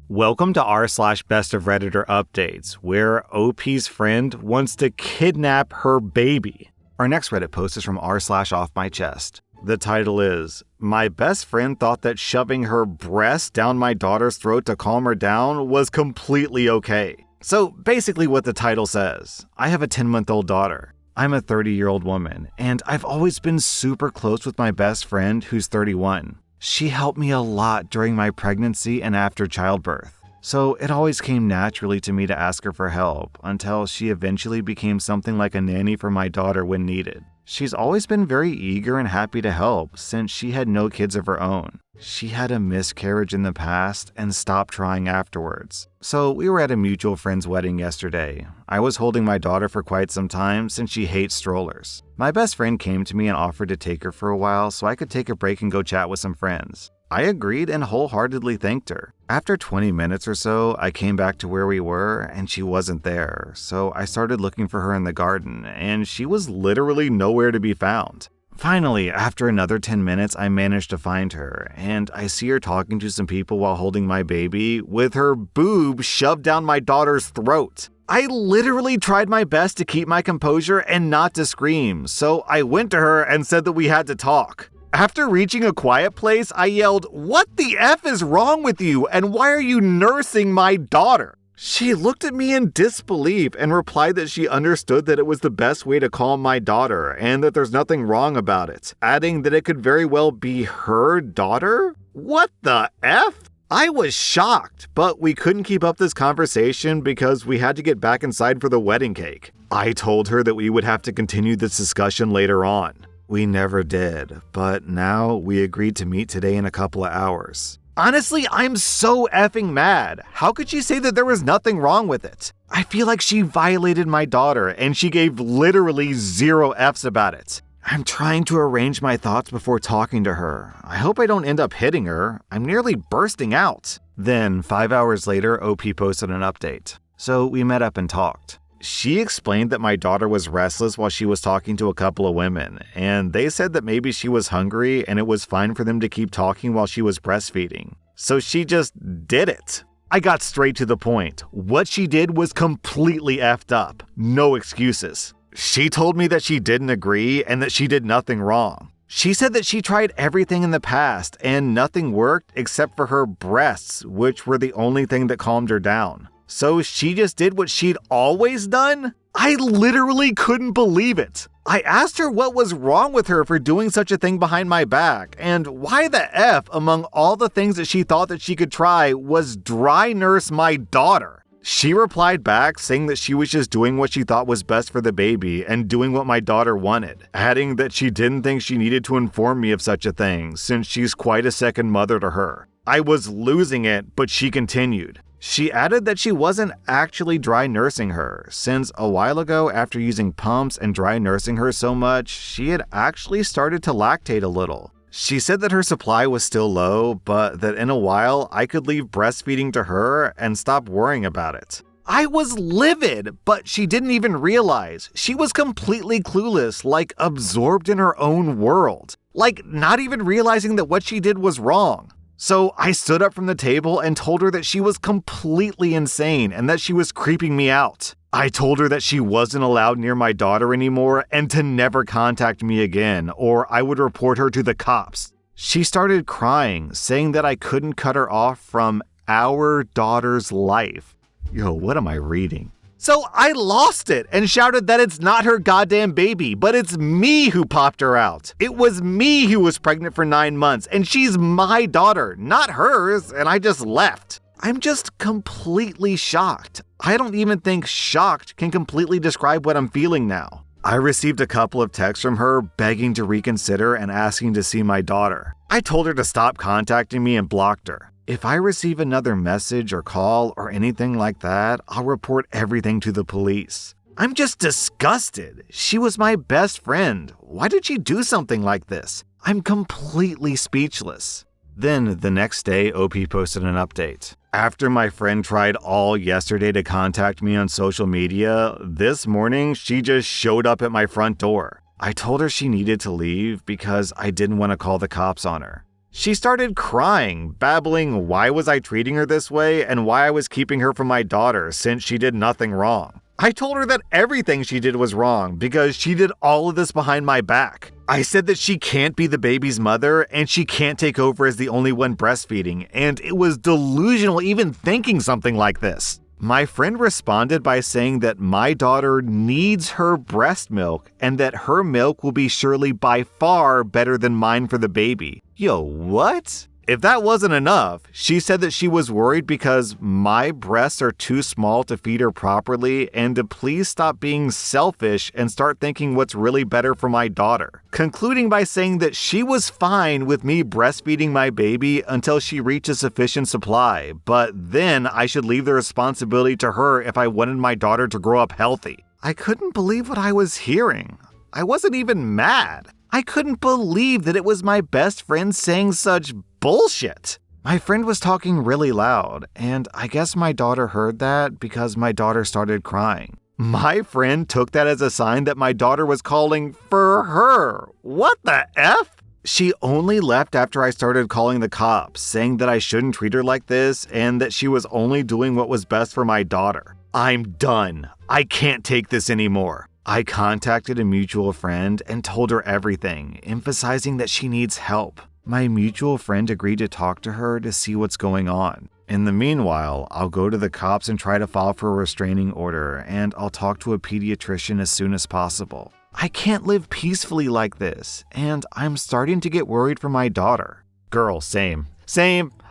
Welcome to r/Best of Redditor updates, where OP's friend wants to kidnap her baby. Our next Reddit post is from r/Off My Chest. The title is, "My best friend thought that shoving her breast down my daughter's throat to calm her down was completely okay." So basically what the title says, I have a 10-month-old daughter. I'm a 30-year-old woman, and I've always been super close with my best friend who's 31. She helped me a lot during my pregnancy and after childbirth, so it always came naturally to me to ask her for help until she eventually became something like a nanny for my daughter when needed. She's always been very eager and happy to help since she had no kids of her own. She had a miscarriage in the past and stopped trying afterwards. So we were at a mutual friend's wedding yesterday. I was holding my daughter for quite some time since she hates strollers. My best friend came to me and offered to take her for a while so I could take a break and go chat with some friends. I agreed and wholeheartedly thanked her. After 20 minutes or so, I came back to where we were and she wasn't there, so I started looking for her in the garden, and she was literally nowhere to be found. Finally, after another 10 minutes, I managed to find her, and I see her talking to some people while holding my baby with her boob shoved down my daughter's throat. I literally tried my best to keep my composure and not to scream, so I went to her and said that we had to talk. After reaching a quiet place, I yelled, "What the F is wrong with you, and why are you nursing my daughter?" She looked at me in disbelief and replied that she understood that it was the best way to calm my daughter and that there's nothing wrong about it, adding that it could very well be her daughter? What the F? I was shocked, but we couldn't keep up this conversation because we had to get back inside for the wedding cake. I told her that we would have to continue this discussion later on. We never did, but now we agreed to meet today in a couple of hours. Honestly, I'm so effing mad. How could she say that there was nothing wrong with it? I feel like she violated my daughter and she gave literally 0 Fs about it. I'm trying to arrange my thoughts before talking to her. I hope I don't end up hitting her. I'm nearly bursting out. Then, 5 hours later, OP posted an update. So we met up and talked. She explained that my daughter was restless while she was talking to a couple of women, and they said that maybe she was hungry and it was fine for them to keep talking while she was breastfeeding. So she just did it. I got straight to the point. What she did was completely effed up. No excuses. She told me that she didn't agree and that she did nothing wrong. She said that she tried everything in the past and nothing worked except for her breasts, which were the only thing that calmed her down. So she just did what she'd always done? I literally couldn't believe it. I asked her what was wrong with her for doing such a thing behind my back, and why the F, among all the things that she thought that she could try, was dry nurse my daughter. She replied back saying that she was just doing what she thought was best for the baby and doing what my daughter wanted, adding that she didn't think she needed to inform me of such a thing since she's quite a second mother to her. I was losing it, but she continued. She added that she wasn't actually dry nursing her, since a while ago after using pumps and dry nursing her so much, she had actually started to lactate a little. She said that her supply was still low, but that in a while I could leave breastfeeding to her and stop worrying about it. I was livid, but she didn't even realize. She was completely clueless, like absorbed in her own world, like not even realizing that what she did was wrong. So I stood up from the table and told her that she was completely insane and that she was creeping me out. I told her that she wasn't allowed near my daughter anymore and to never contact me again, or I would report her to the cops. She started crying, saying that I couldn't cut her off from our daughter's life. Yo, what am I reading? So I lost it and shouted that it's not her goddamn baby, but it's me who popped her out. It was me who was pregnant for 9 months, and she's my daughter, not hers, and I just left. I'm just completely shocked. I don't even think shocked can completely describe what I'm feeling now. I received a couple of texts from her begging to reconsider and asking to see my daughter. I told her to stop contacting me and blocked her. If I receive another message or call or anything like that, I'll report everything to the police. I'm just disgusted. She was my best friend. Why did she do something like this? I'm completely speechless. Then, the next day, OP posted an update. After my friend tried all yesterday to contact me on social media, this morning she just showed up at my front door. I told her she needed to leave because I didn't want to call the cops on her. She started crying, babbling why was I treating her this way and why I was keeping her from my daughter since she did nothing wrong. I told her that everything she did was wrong because she did all of this behind my back. I said that she can't be the baby's mother and she can't take over as the only one breastfeeding, and it was delusional even thinking something like this. My friend responded by saying that my daughter needs her breast milk and that her milk will be surely by far better than mine for the baby. Yo, what? If that wasn't enough, she said that she was worried because my breasts are too small to feed her properly and to please stop being selfish and start thinking what's really better for my daughter. Concluding by saying that she was fine with me breastfeeding my baby until she reached a sufficient supply, but then I should leave the responsibility to her if I wanted my daughter to grow up healthy. I couldn't believe what I was hearing. I wasn't even mad. I couldn't believe that it was my best friend saying such bullshit. My friend was talking really loud, and I guess my daughter heard that because my daughter started crying. My friend took that as a sign that my daughter was calling for her. What the F? She only left after I started calling the cops, saying that I shouldn't treat her like this and that she was only doing what was best for my daughter. I'm done. I can't take this anymore. I contacted a mutual friend and told her everything, emphasizing that she needs help. My mutual friend agreed to talk to her to see what's going on. In the meanwhile, I'll go to the cops and try to file for a restraining order, and I'll talk to a pediatrician as soon as possible. I can't live peacefully like this, and I'm starting to get worried for my daughter. Girl, same.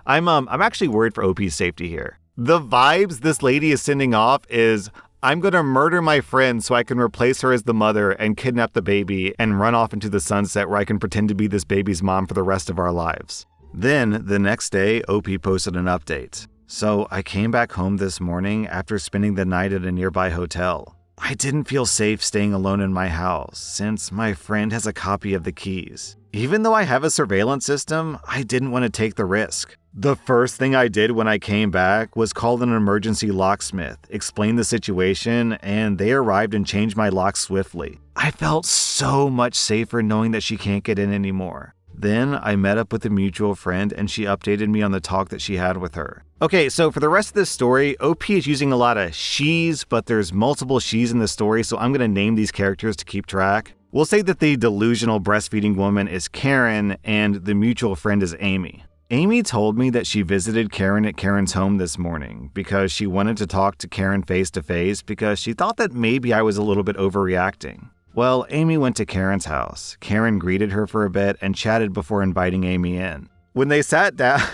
I'm actually worried for OP's safety here. The vibes this lady is sending off is, I'm gonna murder my friend so I can replace her as the mother and kidnap the baby and run off into the sunset where I can pretend to be this baby's mom for the rest of our lives. Then, the next day, OP posted an update. So I came back home this morning after spending the night at a nearby hotel. I didn't feel safe staying alone in my house since my friend has a copy of the keys. Even though I have a surveillance system, I didn't want to take the risk. The first thing I did when I came back was call an emergency locksmith, explain the situation, and they arrived and changed my lock swiftly. I felt so much safer knowing that she can't get in anymore. Then I met up with a mutual friend and she updated me on the talk that she had with her. Okay, so for the rest of this story, OP is using a lot of she's, but there's multiple she's in the story, so I'm going to name these characters to keep track. We'll say that the delusional breastfeeding woman is Karen and the mutual friend is Amy. Amy told me that she visited Karen at Karen's home this morning because she wanted to talk to Karen face to face because she thought that maybe I was a little bit overreacting. Well, Amy went to Karen's house. Karen greeted her for a bit and chatted before inviting Amy in. When they sat down,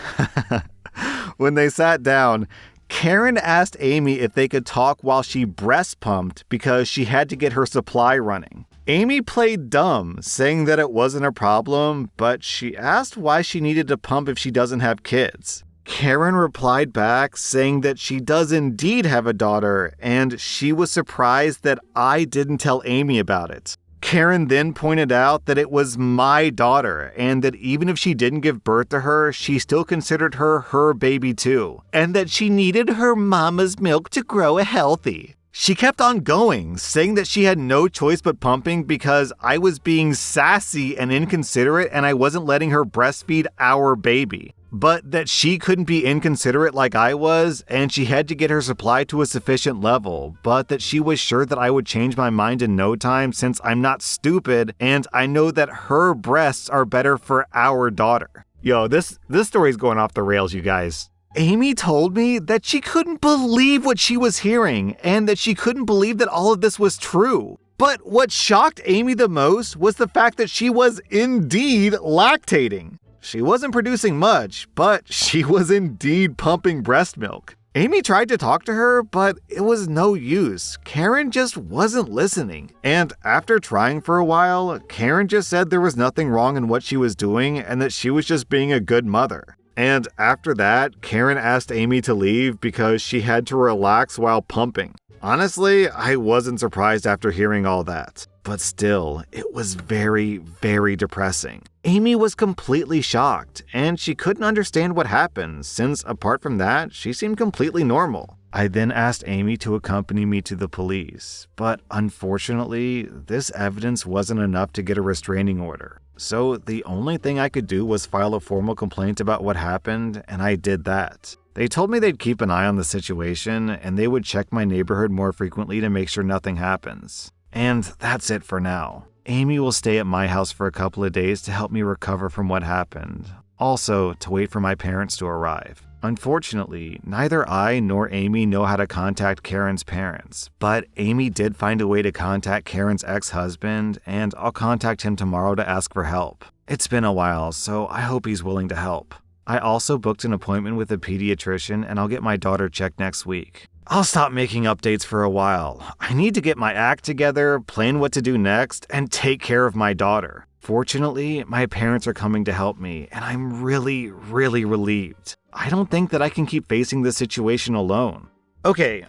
Karen asked Amy if they could talk while she breast pumped because she had to get her supply running. Amy played dumb, saying that it wasn't a problem, but she asked why she needed to pump if she doesn't have kids. Karen replied back saying that she does indeed have a daughter, and she was surprised that I didn't tell Amy about it. Karen then pointed out that it was my daughter, and that even if she didn't give birth to her, she still considered her her baby too, and that she needed her mama's milk to grow healthy. She kept on going, saying that she had no choice but pumping because I was being sassy and inconsiderate and I wasn't letting her breastfeed our baby. But that she couldn't be inconsiderate like I was, and she had to get her supply to a sufficient level, but that she was sure that I would change my mind in no time since I'm not stupid and I know that her breasts are better for our daughter. Yo, this story's going off the rails, you guys. Amy told me that she couldn't believe what she was hearing and that she couldn't believe that all of this was true. But what shocked Amy the most was the fact that she was indeed lactating. She wasn't producing much, but she was indeed pumping breast milk. Amy tried to talk to her, but it was no use. Karen just wasn't listening. And after trying for a while, Karen just said there was nothing wrong in what she was doing and that she was just being a good mother. And after that, Karen asked Amy to leave because she had to relax while pumping. Honestly, I wasn't surprised after hearing all that. But still, it was very, very depressing. Amy was completely shocked, and she couldn't understand what happened, since apart from that, she seemed completely normal. I then asked Amy to accompany me to the police, but unfortunately, this evidence wasn't enough to get a restraining order. so the only thing I could do was file a formal complaint about what happened, and I did that. They told me they'd keep an eye on the situation, and they would check my neighborhood more frequently to make sure nothing happens. And that's it for now. Amy will stay at my house for a couple of days to help me recover from what happened. Also, to wait for my parents to arrive. Unfortunately, neither I nor Amy know how to contact Karen's parents, but Amy did find a way to contact Karen's ex-husband, and I'll contact him tomorrow to ask for help. It's been a while, so I hope he's willing to help. I also booked an appointment with a pediatrician, and I'll get my daughter checked next week. I'll stop making updates for a while. I need to get my act together, plan what to do next, and take care of my daughter. Fortunately, my parents are coming to help me, and I'm really relieved. I don't think that I can keep facing this situation alone. Okay,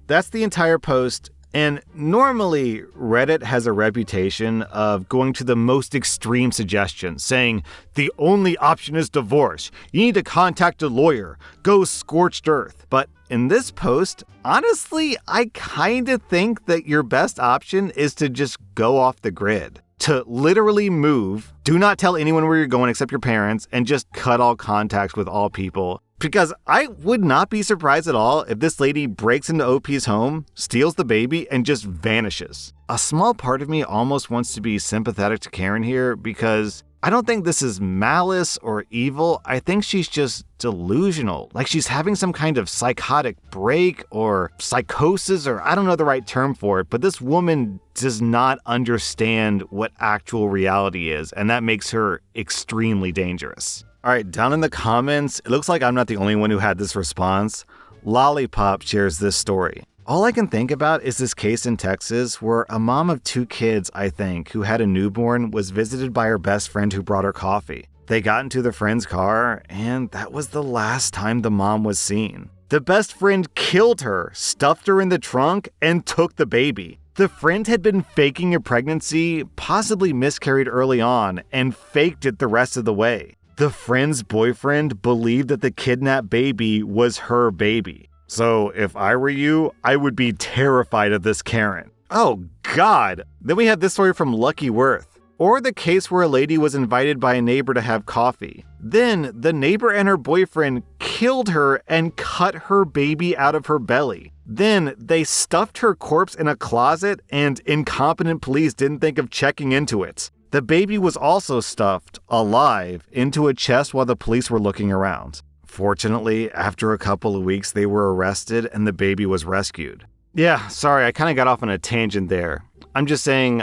that's the entire post, and normally Reddit has a reputation of going to the most extreme suggestions, saying, the only option is divorce, you need to contact a lawyer, go scorched earth. But in this post, honestly, I kinda think that your best option is to just go off the grid. To literally move, do not tell anyone where you're going except your parents, and just cut all contacts with all people. Because I would not be surprised at all if this lady breaks into OP's home, steals the baby, and just vanishes. A small part of me almost wants to be sympathetic to Karen here because I don't think this is malice or evil. I think she's just delusional. Like she's having some kind of psychotic break or psychosis, or I don't know the right term for it, but this woman does not understand what actual reality is, and that makes her extremely dangerous. All right, down in the comments, it looks like I'm not the only one who had this response. Lollipop shares this story. All I can think about is this case in Texas where a mom of 2 kids, I think, who had a newborn was visited by her best friend who brought her coffee. They got into the friend's car, and that was the last time the mom was seen. The best friend killed her, stuffed her in the trunk, and took the baby. The friend had been faking a pregnancy, possibly miscarried early on, and faked it the rest of the way. The friend's boyfriend believed that the kidnapped baby was her baby. So if I were you, I would be terrified of this Karen. Oh God! Then we have this story from Lucky Worth. Or the case where a lady was invited by a neighbor to have coffee. Then the neighbor and her boyfriend killed her and cut her baby out of her belly. Then they stuffed her corpse in a closet and incompetent police didn't think of checking into it. The baby was also stuffed, alive, into a chest while the police were looking around. Fortunately, after a couple of weeks, they were arrested and the baby was rescued. Yeah, sorry, I kind of got off on a tangent there. I'm just saying,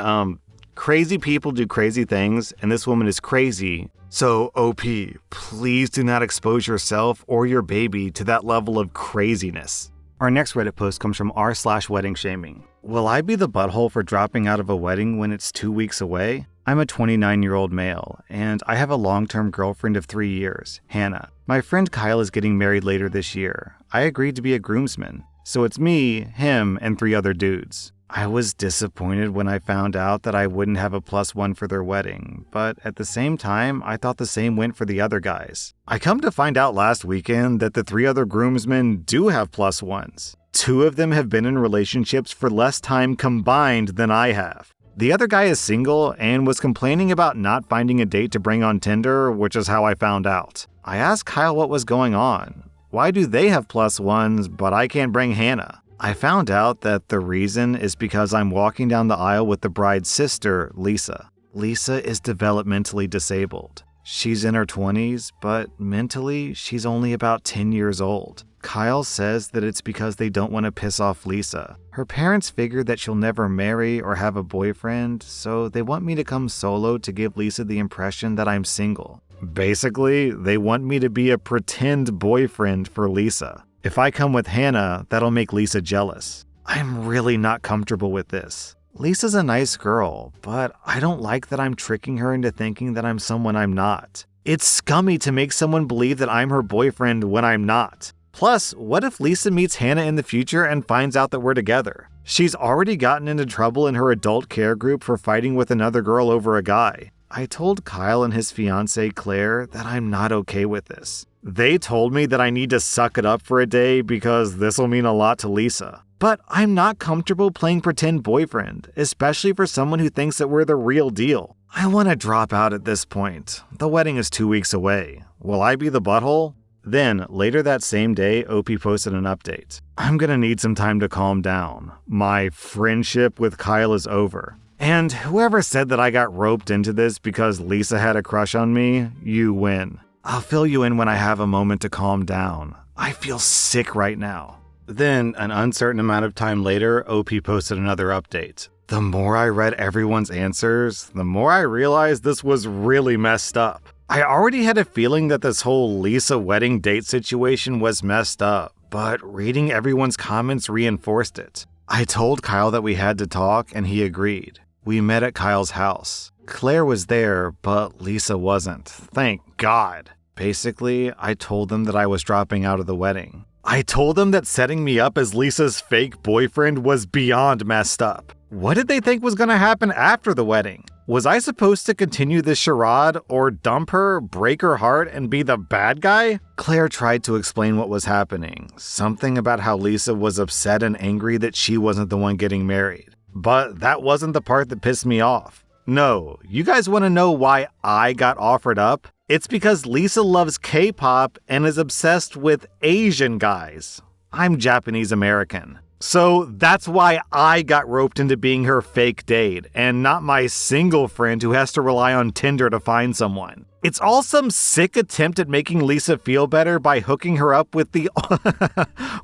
crazy people do crazy things, and this woman is crazy. So, OP, please do not expose yourself or your baby to that level of craziness. Our next Reddit post comes from r/wedding shaming. Will I be the butthole for dropping out of a wedding when it's 2 weeks away? I'm a 29-year-old male, and I have a long-term girlfriend of 3 years, Hannah. My friend Kyle is getting married later this year. I agreed to be a groomsman, so it's me, him, and 3 other dudes. I was disappointed when I found out that I wouldn't have a +1 for their wedding, but at the same time, I thought the same went for the other guys. I come to find out last weekend that the 3 other groomsmen do have +1s. 2 of them have been in relationships for less time combined than I have. The other guy is single and was complaining about not finding a date to bring on Tinder, which is how I found out. I asked Kyle what was going on. Why do they have +1s, but I can't bring Hannah? I found out that the reason is because I'm walking down the aisle with the bride's sister, Lisa. Lisa is developmentally disabled. She's in her 20s, but mentally, she's only about 10 years old. Kyle says that it's because they don't want to piss off Lisa. Her parents figure that she'll never marry or have a boyfriend, so they want me to come solo to give Lisa the impression that I'm single. Basically, they want me to be a pretend boyfriend for Lisa. If I come with Hannah, that'll make Lisa jealous. I'm really not comfortable with this. Lisa's a nice girl, but I don't like that I'm tricking her into thinking that I'm someone I'm not. It's scummy to make someone believe that I'm her boyfriend when I'm not. Plus, what if Lisa meets Hannah in the future and finds out that we're together? She's already gotten into trouble in her adult care group for fighting with another girl over a guy. I told Kyle and his fiancée Claire that I'm not okay with this. They told me that I need to suck it up for a day because this will mean a lot to Lisa. But I'm not comfortable playing pretend boyfriend, especially for someone who thinks that we're the real deal. I want to drop out at this point. The wedding is 2 weeks away. Will I be the butthole? Then, later that same day, OP posted an update. I'm gonna need some time to calm down. My friendship with Kyle is over. And whoever said that I got roped into this because Lisa had a crush on me, you win. I'll fill you in when I have a moment to calm down. I feel sick right now. Then, an uncertain amount of time later, OP posted another update. The more I read everyone's answers, the more I realized this was really messed up. I already had a feeling that this whole Lisa wedding date situation was messed up, but reading everyone's comments reinforced it. I told Kyle that we had to talk, and he agreed. We met at Kyle's house. Claire was there, but Lisa wasn't. Thank God. Basically, I told them that I was dropping out of the wedding. I told them that setting me up as Lisa's fake boyfriend was beyond messed up. What did they think was going to happen after the wedding? Was I supposed to continue this charade or dump her, break her heart, and be the bad guy? Claire tried to explain what was happening. Something about how Lisa was upset and angry that she wasn't the one getting married. But that wasn't the part that pissed me off. No, you guys want to know why I got offered up? It's because Lisa loves K-pop and is obsessed with Asian guys. I'm Japanese American. So that's why I got roped into being her fake date, and not my single friend who has to rely on Tinder to find someone. It's all some sick attempt at making Lisa feel better by hooking her up with the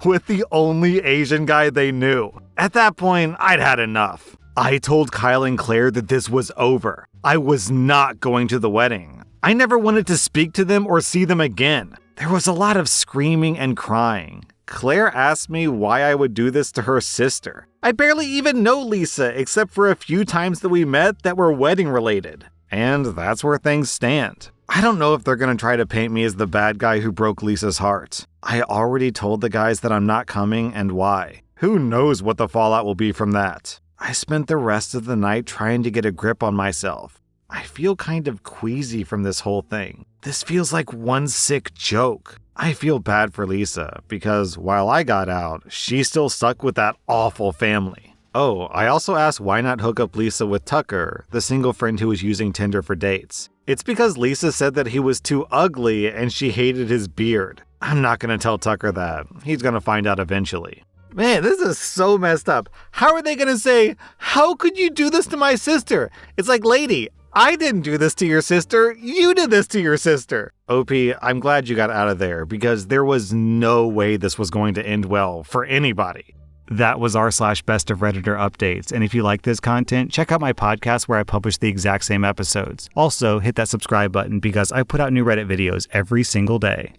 with the only Asian guy they knew. At that point, I'd had enough. I told Kyle and Claire that this was over. I was not going to the wedding. I never wanted to speak to them or see them again. There was a lot of screaming and crying. Claire asked me why I would do this to her sister. I barely even know Lisa except for a few times that we met that were wedding related. And that's where things stand. I don't know if they're gonna try to paint me as the bad guy who broke Lisa's heart. I already told the guys that I'm not coming and why. Who knows what the fallout will be from that. I spent the rest of the night trying to get a grip on myself. I feel kind of queasy from this whole thing. This feels like one sick joke. I feel bad for Lisa because while I got out, she's still stuck with that awful family. Oh, I also asked why not hook up Lisa with Tucker, the single friend who was using Tinder for dates. It's because Lisa said that he was too ugly and she hated his beard. I'm not gonna tell Tucker that. He's gonna find out eventually. Man, this is so messed up. How are they gonna say, "How could you do this to my sister?" It's like, lady, I didn't do this to your sister. You did this to your sister. OP, I'm glad you got out of there because there was no way this was going to end well for anybody. That was r/Best of Redditor updates. And if you like this content, check out my podcast where I publish the exact same episodes. Also, hit that subscribe button because I put out new Reddit videos every single day.